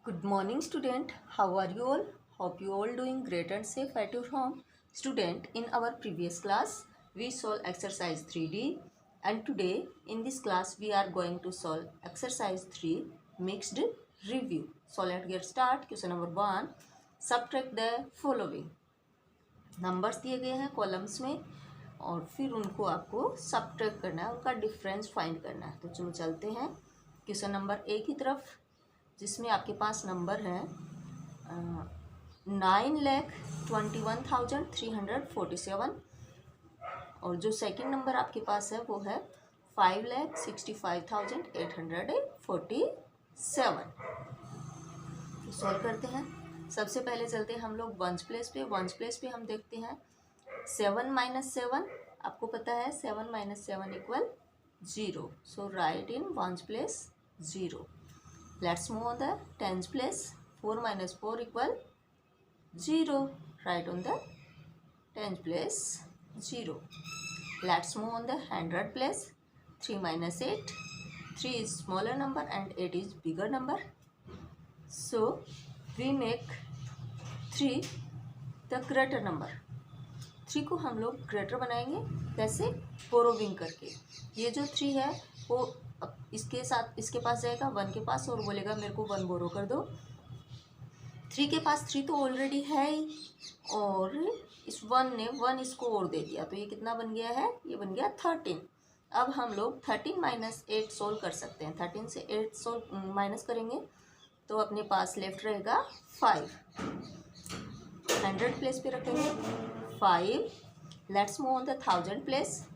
Good morning, student. How are you all? Hope you all doing great and safe at your home. Student, in our previous class, we solved exercise 3D, and today in this class we are going to solve exercise 3 mixed review. So let's get start. Question number 1. Subtract the following. Numbers दिए गए हैं columns में और फिर उनको आपको subtract करना है, उनका डिफरेंस फाइंड करना है। तो चलो चलते हैं क्वेश्चन नंबर ए की तरफ, जिसमें आपके पास नंबर है 9,21,347 और जो सेकंड नंबर आपके पास है वो है 5,65,847। तो सॉल्व करते हैं। सबसे पहले चलते हैं हम लोग वंस प्लेस पे। वंस प्लेस पे हम देखते हैं 7 माइनस 7, आपको पता है 7 minus 7 equal 0। So right in ones place 0। Let's move on the tens place. 4 minus 4 equal 0. Write on the tens place 0. Let's move on the hundred place. 3 minus 8. 3 is smaller number and 8 is bigger number. So we make 3 the greater number. 3 को हम लोग greater बनाएंगे, कैसे? Borrowing करके। ये जो 3 है वो इसके साथ इसके पास जाएगा 1 के पास और बोलेगा मेरे को 1 बोरो कर दो। 3 के पास 3 तो ऑलरेडी है ही, और इस 1 ने 1 इसको और दे दिया, तो ये कितना बन गया है? ये बन गया 13। अब हम लोग 13 माइनस 8 सोल्व कर सकते हैं। 13 से 8 सोल्व माइनस करेंगे तो अपने पास लेफ्ट रहेगा 5। 100 प्लेस पे रखेंगे 5। Let's move on the 1000 place.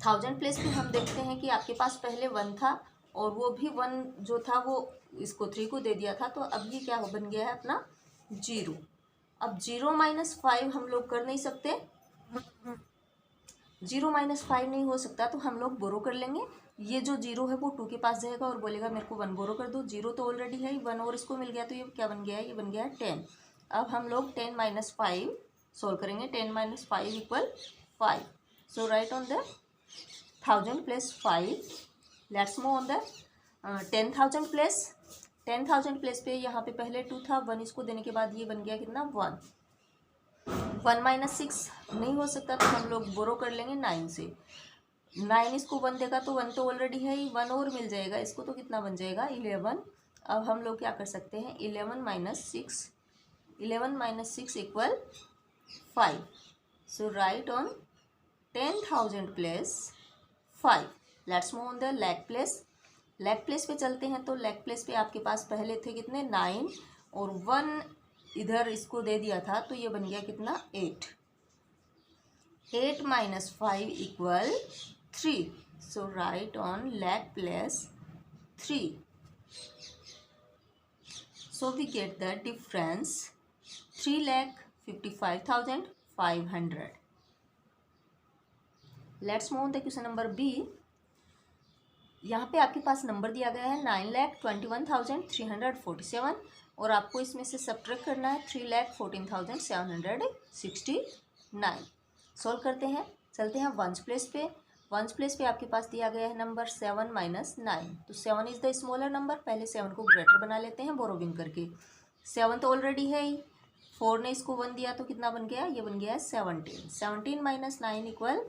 1000 place पे हम देखते हैं कि आपके पास पहले 1 था और वो भी 1 जो था वो इसको 3 को दे दिया था, तो अब ये क्या बन गया है अपना 0। अब 0 माइनस 5 हम लोग कर नहीं सकते, 0 माइनस 5 नहीं हो सकता, तो हम लोग बोरो कर लेंगे। ये जो 0 है वो 2 के पास जाएगा और बोलेगा मेरे को 1 बोरो कर दो। 0 तो ऑलरेडी है, 1 और इसको मिल गया, तो ये क्या बन गया है? ये बन गया है 10। अब हम लोग 10 माइनस 5 सोल्व करेंगे। 10 minus 5 equal 5। So right on the 1000 plus 5। Let's move on the 10,000 plus. 10,000 plus पे यहाँ पे पहले 2 था, 1 इसको देने के बाद ये बन गया कितना? 1। 1 माइनस 6 नहीं हो सकता, तो हम लोग बोरो कर लेंगे 9 से। 9 इसको 1 देगा तो 1 तो ऑलरेडी है ही, 1 और मिल जाएगा इसको, तो कितना बन जाएगा? 11। अब हम लोग क्या कर सकते हैं? 11 minus 6, 11 minus 6 equal 5। So right on 10,000 plus 5। Let's move on the lakh place. Lakh place पे चलते हैं, तो लैक प्लेस पे आपके पास पहले थे कितने? 9 और 1 इधर इसको दे दिया था, तो ये बन गया कितना? 8। 8 minus 5 equal 3। So right on lakh place 3। So we get the difference 3,55,500। Let's move on the question number B. यहाँ पे आपके पास नंबर दिया गया है 9,21,347 और आपको इसमें से सब्ट्रैक्ट करना है 3,14,769। सॉल्व करते हैं। चलते हैं वंस प्लेस पे। वंस प्लेस पे आपके पास दिया गया है नंबर 7 माइनस 9, तो 7 इज़ द स्मॉलर नंबर। पहले 7 को ग्रेटर बना लेते हैं बोरोविंग करके। 7 तो ऑलरेडी है ही, 4 ने इसको 1 दिया तो कितना बन गया? ये बन गया है 17। 17 minus 9 equal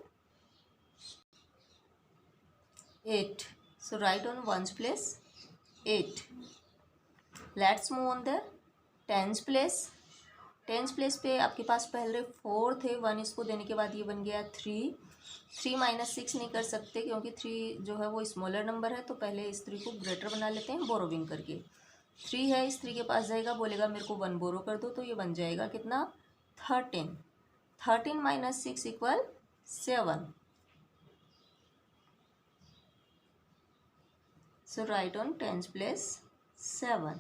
8. So write on ones place 8. Let's move on the tens place. Tense place पे आपके पास पहले 4 थे, 1 इसको देने के बाद ये बन गया 3। 3 माइनस 6 नहीं कर सकते क्योंकि 3 जो है वो स्मॉलर नंबर है, तो पहले इस 3 को ग्रेटर बना लेते हैं बोरोविंग करके। 3 है, इस 3 के पास जाएगा, बोलेगा मेरे को 1 बोरो कर दो, तो ये बन जाएगा कितना? 13। 13 minus 6 equal 7। So write on tens place 7.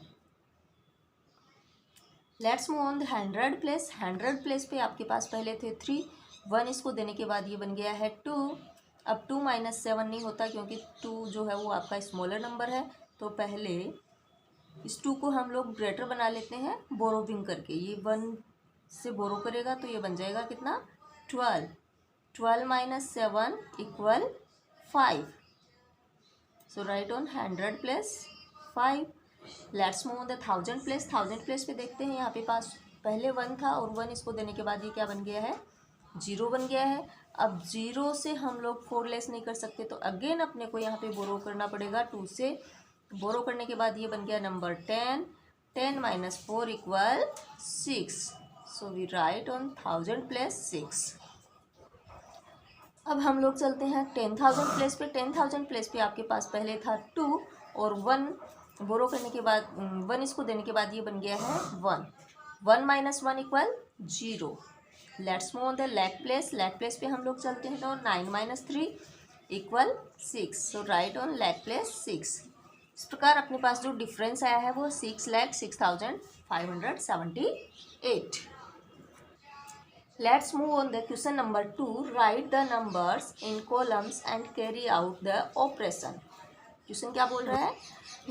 Let's move on the 100 place. 100 place पे आपके पास पहले थे 3, 1 इसको देने के बाद ये बन गया है 2। अब 2 माइनस 7 नहीं होता क्योंकि 2 जो है वो आपका स्मॉलर नंबर है, तो पहले इस 2 को हम लोग ग्रेटर बना लेते हैं बोरोविंग करके। ये 1 से बोरो करेगा तो ये बन जाएगा कितना? 12। 12 minus 7 equal 5। So write on 100 plus 5. Let's move on the 1000 place. 1000 place पे देखते हैं, यहाँ पे पास पहले 1 था और 1 इसको देने के बाद ये क्या बन गया है, 0 बन गया है। अब 0 से हम लोग 4 लेस नहीं कर सकते, तो अगेन अपने को यहाँ पे बोरो करना पड़ेगा 2 से। बोरो करने के बाद ये बन गया number 10। 10 minus 4 equal 6। So we right on 1000 place 6। अब हम लोग चलते हैं 10,000 प्लेस पे। 10,000 प्लेस पे आपके पास पहले था 2 और 1 बोरो करने के बाद 1 इसको देने के बाद ये बन गया है 1। 1 minus 1 equal 0। Let's move on the lakh place. Lakh place पे हम लोग चलते हैं तो 9 minus 3 equal 6। So right on lakh place 6। इस प्रकार अपने पास जो डिफरेंस आया है वो 6,06,578। Let's move on the question number 2. Write the numbers in columns and carry out the operation. Question क्या बोल रहा है,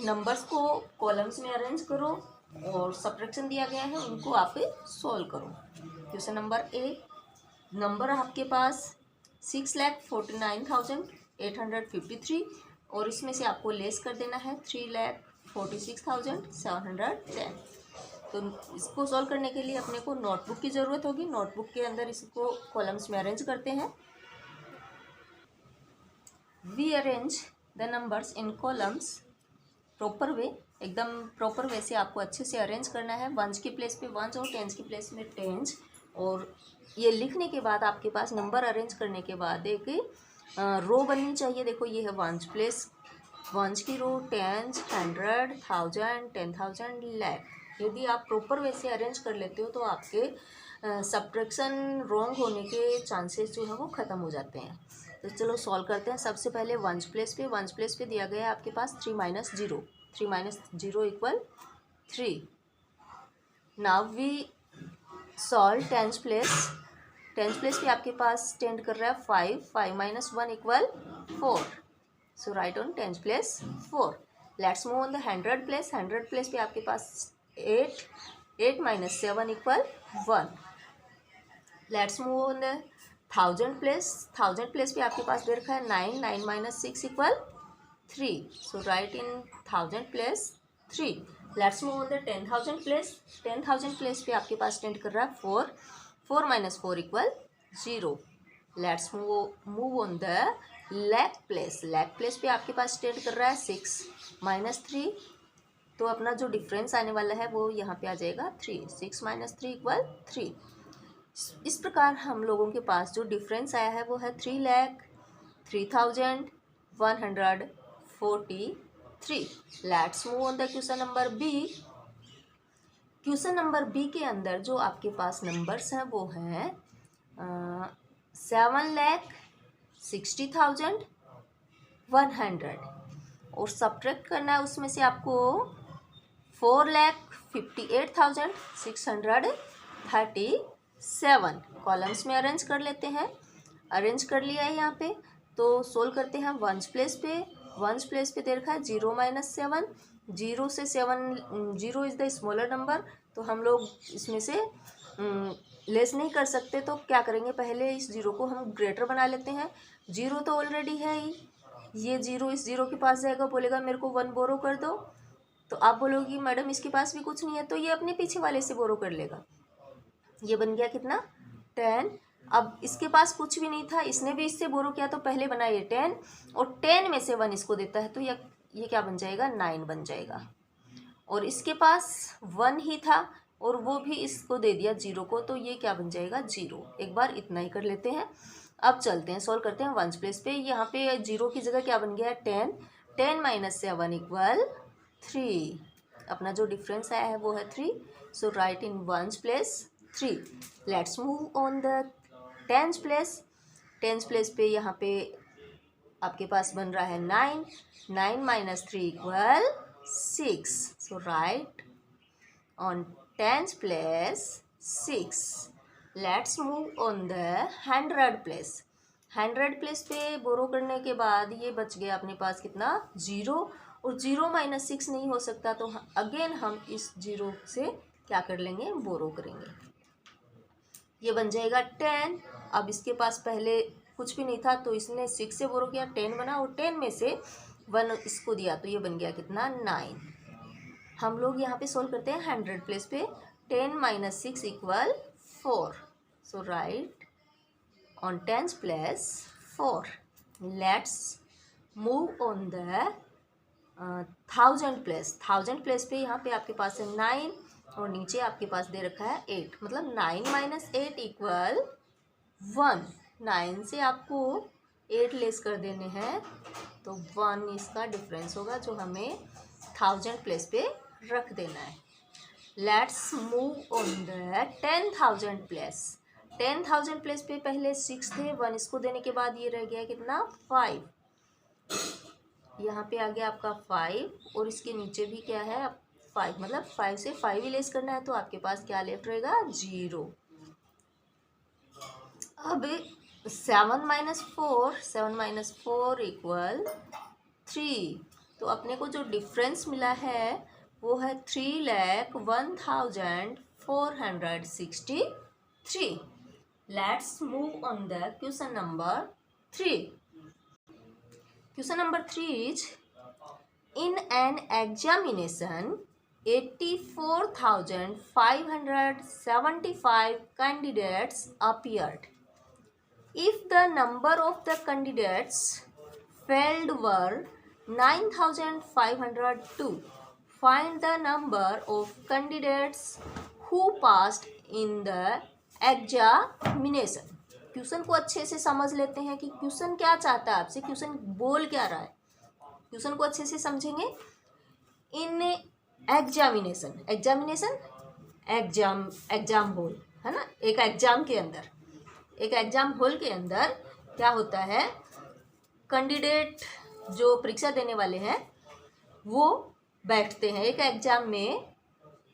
नंबर्स को कॉलम्स में अरेंज करो और सब्ट्रैक्शन दिया गया है उनको आप सॉल्व करो। क्वेश्चन नंबर ए, नंबर आपके पास 6,49,853 और इसमें से आपको लेस कर देना है 3,46,710। तो इसको सॉल्व करने के लिए अपने को नोटबुक की ज़रूरत होगी। नोटबुक के अंदर इसको कॉलम्स में अरेंज करते हैं। We arrange the numbers in columns proper way, एकदम प्रॉपर वे से आपको अच्छे से अरेंज करना है। वंस की प्लेस पे वंस और टेंस की प्लेस में टेंस। और ये लिखने के बाद आपके पास नंबर अरेंज करने के बाद एक रो बननी चाहिए। देखो ये है वंस प्लेस, वंस की रो, टेंस, 100, 1000, 10,000, लैख। यदि आप प्रॉपर वे से अरेंज कर लेते हो तो आपके सब्ट्रैक्शन रॉन्ग होने के चांसेस जो है वो ख़त्म हो जाते हैं। तो चलो सॉल्व करते हैं। सबसे पहले वंस प्लेस पे, वंस प्लेस पे दिया गया है आपके पास 3 minus 0। 3 minus 0 equal 3। Now we solve tens place. Tens place पे आपके पास टेंड कर रहा है 5। 5 minus 1 equal 4। So right on tens place 4। Let's move on the 100 place. 100 place पे आपके पास 8। 8 minus 7 equal 1। Let's move on the 1000 place. 1000 place पे आपके पास दे रखा है 9। 9 minus 6 equal 3। So right in 1000 place 3। Let's move on the 10,000 place. 10,000 place पे आपके पास टेंड कर रहा है 4। 4 minus 4 equal 0। Let's move on the lakh place. Lakh place पे आपके पास टेंड कर रहा है 6 माइनस 3। तो अपना जो डिफरेंस आने वाला है वो यहाँ पे आ जाएगा 3। 6 माइनस 3 इक्वल 3। इस प्रकार हम लोगों के पास जो डिफरेंस आया है वो है 3,03,143। Let's move on the question number B. Question number B के अंदर जो आपके पास नंबर्स हैं वो हैं 7,60,100 और सब्ट्रैक्ट करना है उसमें से आपको 4,58,637। कॉलम्स में अरेंज कर लेते हैं। अरेंज कर लिया है यहाँ पे, तो सोल्व करते हैं वंस प्लेस पे। वंस प्लेस पे दे रखा है 0 माइनस 7। 0 से 7, 0 इज़ द स्मॉलर नंबर, तो हम लोग इसमें से लेस नहीं कर सकते। तो क्या करेंगे, पहले इस 0 को हम ग्रेटर बना लेते हैं। 0 तो ऑलरेडी है ही, ये 0 इस 0 के पास जाएगा, बोलेगा मेरे को 1 बोरो कर दो। तो आप बोलोगी मैडम इसके पास भी कुछ नहीं है, तो ये अपने पीछे वाले से बोरो कर लेगा। ये बन गया कितना, 10। अब इसके पास कुछ भी नहीं था, इसने भी इससे बोरो किया, तो पहले बना ये 10 और 10 में से 1 इसको देता है, तो ये क्या बन जाएगा, 9 बन जाएगा। और इसके पास 1 ही था और वो भी इसको दे दिया 0 को, तो ये क्या बन जाएगा, 0। एक बार इतना ही कर लेते हैं। अब चलते हैं सॉल्व करते हैं वंस प्लेस पे। यहाँ पे 0 की जगह क्या बन गया, 10। 10 माइनस 7 इक्वल 3। अपना जो डिफरेंस आया है वो है 3। So right in ones place 3। Let's move on the tens place. Tens place पे यहाँ पे आपके पास बन रहा है 9। 9 minus 3 equal 6। So right on tens place 6। Let's move on the 100 place. 100 place पे बोरो करने के बाद ये बच गया अपने पास कितना, 0। और 0 माइनस 6 नहीं हो सकता, तो अगेन हम इस 0 से क्या कर लेंगे, बोरो करेंगे। ये बन जाएगा 10। अब इसके पास पहले कुछ भी नहीं था, तो इसने 6 से बोरो किया, 10 बना और 10 में से 1 इसको दिया, तो ये बन गया कितना, 9। हम लोग यहाँ पे सोल्व करते हैं 100 प्लेस पे 10 - 6 = 4. So right on 10's place 4. Let's move on the 1000 place. 1000 place पे यहाँ पे आपके पास है 9 और नीचे आपके पास दे रखा है 8. मतलब 9 - 8 = 1. 9 से आपको 8 लेस कर देने हैं तो 1 इसका डिफरेंस होगा जो हमें 1000 प्लेस पे रख देना है. Let's move on the 10,000 place. 10,000 place पे पहले 6 थे, 1 इसको देने के बाद ये रह गया कितना 5. यहाँ पे आ गया आपका 5 और इसके नीचे भी क्या है 5. मतलब 5 से 5 ही लेस करना है तो आपके पास क्या लेफ्ट रहेगा 0. अब 7 - 4 = 3. तो अपने को जो डिफरेंस मिला है वो है 3,01,463. Let's move on the question number 3. Question number 3 is, in an examination 84,575 candidates appeared. If the number of the candidates failed were 9,502, find the number of candidates who passed in the examination. Question को अच्छे से समझ लेते हैं कि question क्या चाहता है आपसे, क्वेश्चन बोल क्या रहा है. क्वेश्चन को अच्छे से समझेंगे. इन एग्जामिनेशन एग्जाम हॉल है ना, एक एग्जाम हॉल के अंदर क्या होता है, कैंडिडेट जो परीक्षा देने वाले हैं वो बैठते हैं. एक एग्जाम में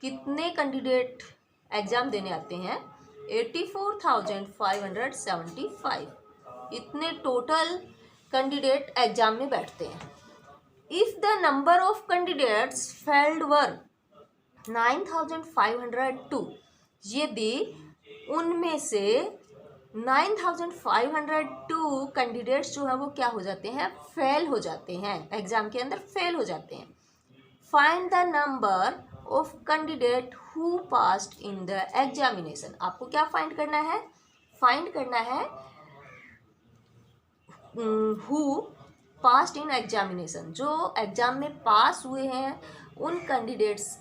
कितने कैंडिडेट एग्जाम देने आते हैं 84,575. इतने टोटल कैंडिडेट एग्जाम में बैठते हैं. If the number of candidates failed were 9,502, यदि उनमें से 9,502 कैंडिडेट्स जो है वो क्या हो जाते हैं, फेल हो जाते हैं, एग्जाम के अंदर फेल हो जाते हैं. Find the number of candidate who passed in the examination. आपको क्या फाइंड करना है, हु पास्ड इन एग्जामिनेशन. जो एग्जाम में पास हुए हैं उन कैंडिडेट्स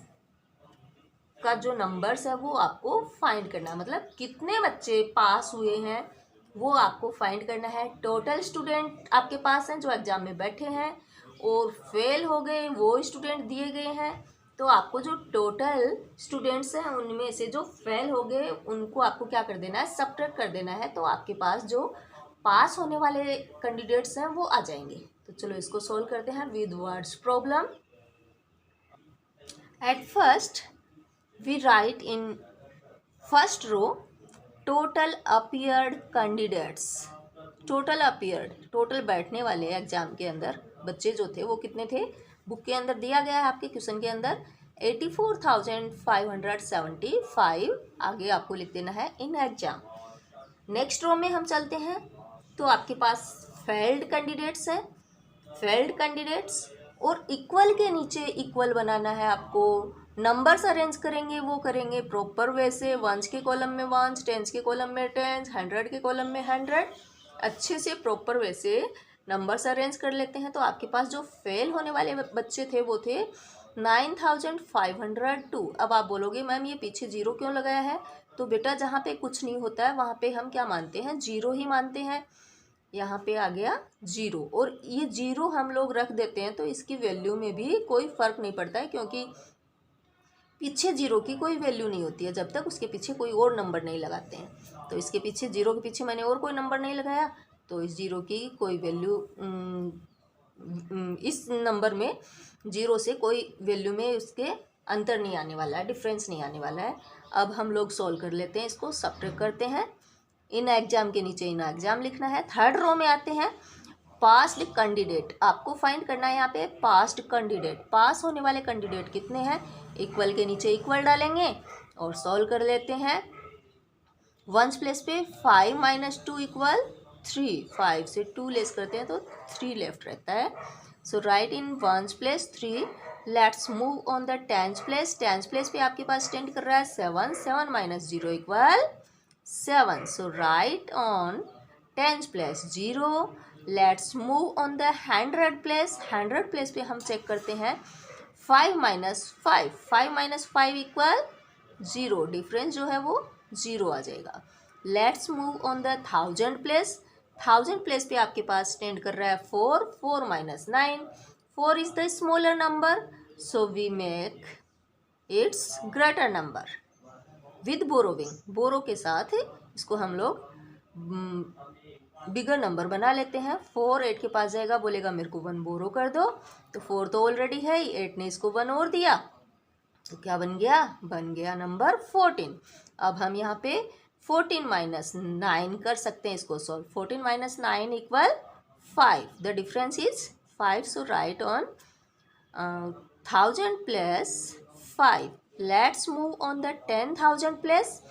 का जो नंबर्स है वो आपको फाइंड करना है. मतलब कितने बच्चे पास हुए हैं वो आपको फाइंड करना है. टोटल स्टूडेंट आपके पास हैं जो एग्जाम में बैठे हैं और फेल हो गए वो स्टूडेंट दिए गए हैं. तो आपको जो टोटल स्टूडेंट्स हैं उनमें से जो फेल हो गए उनको आपको क्या कर देना है, सब्ट्रैक्ट कर देना है. तो आपके पास जो पास होने वाले कैंडिडेट्स हैं वो आ जाएंगे. तो चलो इसको सोल्व करते हैं with words problem. At first we write in first row total appeared candidates. Total बैठने वाले एग्जाम के अंदर बच्चे जो थे वो कितने थे, बुक के अंदर दिया गया है आपके क्वेश्चन के अंदर 84,575. आगे आपको लिख देना है इन एग्जाम. नेक्स्ट रो में हम चलते हैं तो आपके पास फेल्ड कैंडिडेट्स और इक्वल के नीचे इक्वल बनाना है आपको. नंबर्स अरेंज करेंगे वो करेंगे प्रॉपर वे से. 1s के कॉलम में 1s, 10s के कॉलम में 10s, 100 के कॉलम में 100. अच्छे से प्रॉपर वे से नंबर्स अरेंज कर लेते हैं. तो आपके पास जो फेल होने वाले बच्चे थे वो थे 9,502. अब आप बोलोगे मैम ये पीछे जीरो क्यों लगाया है, तो बेटा जहाँ पे कुछ नहीं होता है वहाँ पे हम क्या मानते हैं, जीरो ही मानते हैं. यहाँ पे आ गया जीरो और ये जीरो हम लोग रख देते हैं तो इसकी वैल्यू में भी कोई फ़र्क नहीं पड़ता है क्योंकि पीछे जीरो की कोई वैल्यू नहीं होती है जब तक उसके पीछे कोई और नंबर नहीं लगाते हैं. तो इसके पीछे जीरो के पीछे मैंने और कोई नंबर नहीं लगाया तो इस जीरो की कोई वैल्यू, इस नंबर में जीरो से कोई वैल्यू में उसके अंतर नहीं आने वाला है, डिफरेंस नहीं आने वाला है. अब हम लोग सॉल्व कर लेते हैं, इसको सब्ट्रैक्ट करते हैं. इन एग्जाम के नीचे इन एग्जाम लिखना है. थर्ड रो में आते हैं. पास्ट कैंडिडेट आपको फाइंड करना है. यहाँ पे पास्ट कैंडिडेट, पास होने वाले कैंडिडेट कितने हैं, इक्वल के नीचे इक्वल डालेंगे और सॉल्व कर लेते हैं. 1s प्लेस पे 5 - 2 = 3. 5 से 2 लेस करते हैं तो 3 लेफ्ट रहता है. So right in 1s place 3 let's move on the tens place. Tens place पे आपके पास स्टैंड कर रहा है 7, 7 minus 0 equal 7। So right on tens place 0। Let's move on the 100 place. 100 place पे हम चेक करते हैं 5 माइनस 5, 5 माइनस 5 इक्वल 0। डिफरेंस जो है वो 0 आ जाएगा। Let's move on the 1000 place. 1000 place पे आपके पास स्टैंड कर रहा है 4, 4 minus 9, 4 is the smaller number, so we make its greater number with borrowing. Borrow के साथ इसको हम लोग बिगर नंबर बना लेते हैं। 4 8 के पास जाएगा, बोलेगा मेरे को 1 बोरो कर दो, तो 4 तो ऑलरेडी है, 8 ने इसको 1 और दिया, तो क्या बन गया? बन गया नंबर 14। अब हम यहाँ पे 14 माइनस 9 कर सकते हैं इसको solve. 14 minus 9 equal 5। The difference is 5, so right on 1000 plus 5। Let's move on the 10,000 plus.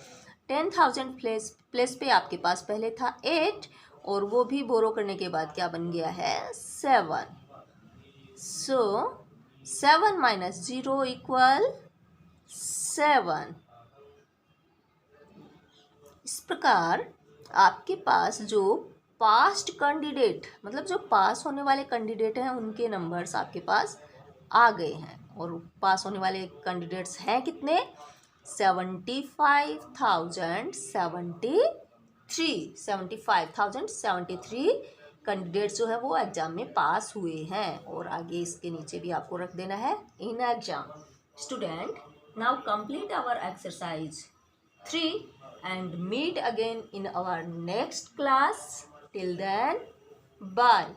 10,000 plus पे आपके पास पहले था 8, और वो भी बोरो करने के बाद क्या बन गया है? 7। सो 7 माइनस 0 इक्वल 7। इस प्रकार आपके पास जो पास्ट कैंडिडेट, मतलब जो पास होने वाले कैंडिडेट हैं, उनके नंबर्स आपके पास आ गए हैं। और पास होने वाले कैंडिडेट्स हैं कितने? 75,073 कैंडिडेट्स जो है वो एग्जाम में पास हुए हैं। और आगे इसके नीचे भी आपको रख देना है in exam. Student, now complete our exercise 3 and meet again in our next class. Till then, bye.